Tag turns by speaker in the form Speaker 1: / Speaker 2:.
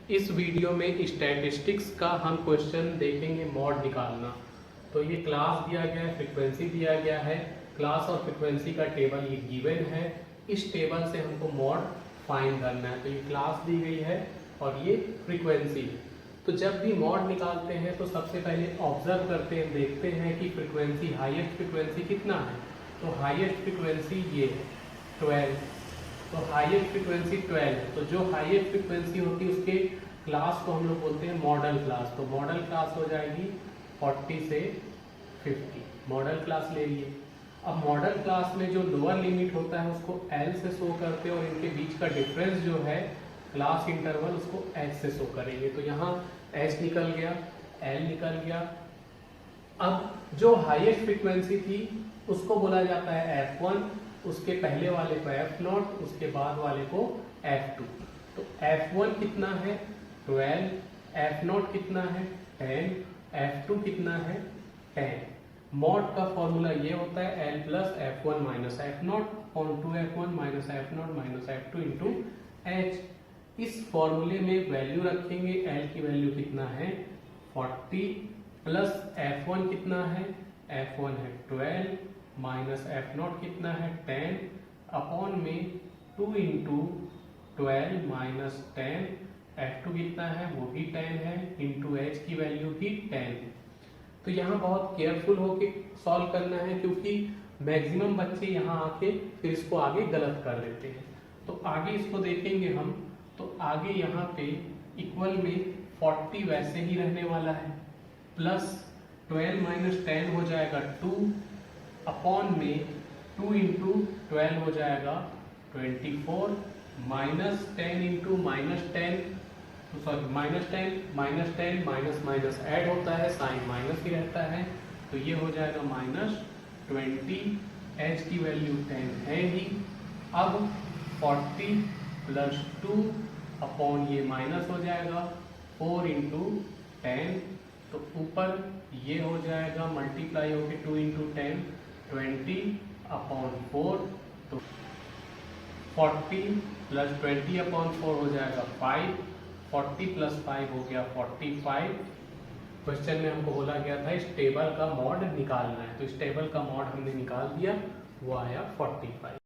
Speaker 1: इस वीडियो में स्टैटिस्टिक्स का हम क्वेश्चन देखेंगे, मॉड निकालना। तो ये क्लास दिया गया है, फ्रीक्वेंसी दिया गया है, क्लास और फ्रीक्वेंसी का टेबल ये गिवन है। इस टेबल से हमको मॉड फाइंड करना है। तो ये क्लास दी गई है और ये फ्रीक्वेंसी है। तो जब भी मॉड निकालते हैं तो सबसे पहले ऑब्जर्व करते हैं, देखते हैं कि फ्रीक्वेंसी, हाईएस्ट फ्रीक्वेंसी कितना है। तो हाईएस्ट फ्रीक्वेंसी ये है 12। तो हाईएस्ट फ्रीक्वेंसी 12 है। तो जो हाईएस्ट फ्रीक्वेंसी होती है उसके क्लास को हम लोग बोलते हैं मॉडल क्लास। तो मॉडल क्लास हो जाएगी 40 से 50, मॉडल क्लास ले लिए। अब मॉडल क्लास में जो लोअर लिमिट होता है उसको L से शो करते हैं और इनके बीच का डिफरेंस जो है क्लास इंटरवल उसको H से शो करेंगे। तो यहाँ H निकल गया, L निकल गया। अब जो हाईएस्ट फ्रीक्वेंसी थी उसको बोला जाता है F1, उसके पहले वाले को F0, उसके बाद वाले को F2। तो F1 कितना है 12, F0 कितना है 10, F2 कितना है 10। मॉड का फॉर्मूला ये होता है L plus F1 minus F0 upon 2F1 minus F0 minus F2 into H। इस फॉर्मूले में वैल्यू रखेंगे, L की वैल्यू कितना है 40 प्लस F1 कितना है, F1 है 12 माइनस F0 कितना है 10 अपॉन में 2 इंटू 12 माइनस 10, F2 कितना है वो भी 10 है, इंटू H की वैल्यू भी 10। तो यहाँ बहुत केयरफुल होके सॉल्व करना है क्योंकि मैक्सिमम बच्चे यहाँ आके फिर इसको आगे गलत कर देते हैं। तो आगे इसको देखेंगे हम। तो आगे यहाँ पे इक्वल में 40 वैसे ही रहने वाला है, प्लस 12 माइनस 10 हो जाएगा 2 अपॉन में 2 इंटू 12 हो जाएगा 24 minus 10 into minus 10, sorry minus 10 minus minus add होता है, साइन माइनस ही रहता है। तो ये हो जाएगा माइनस 20, H की वैल्यू 10 है ही। अब 40 प्लस 2 अपॉन ये माइनस हो जाएगा 4 इंटू 10। तो ऊपर ये हो जाएगा मल्टीप्लाई होके 2 इंटू 10 20 अपॉन 4। तो 40 प्लस 20 अपॉन 4 हो जाएगा 5, 40 प्लस 5 हो गया 45। क्वेश्चन में हमको बोला गया था इस टेबल का मॉड निकालना है। तो इस टेबल का मॉड हमने निकाल दिया, वो आया 45।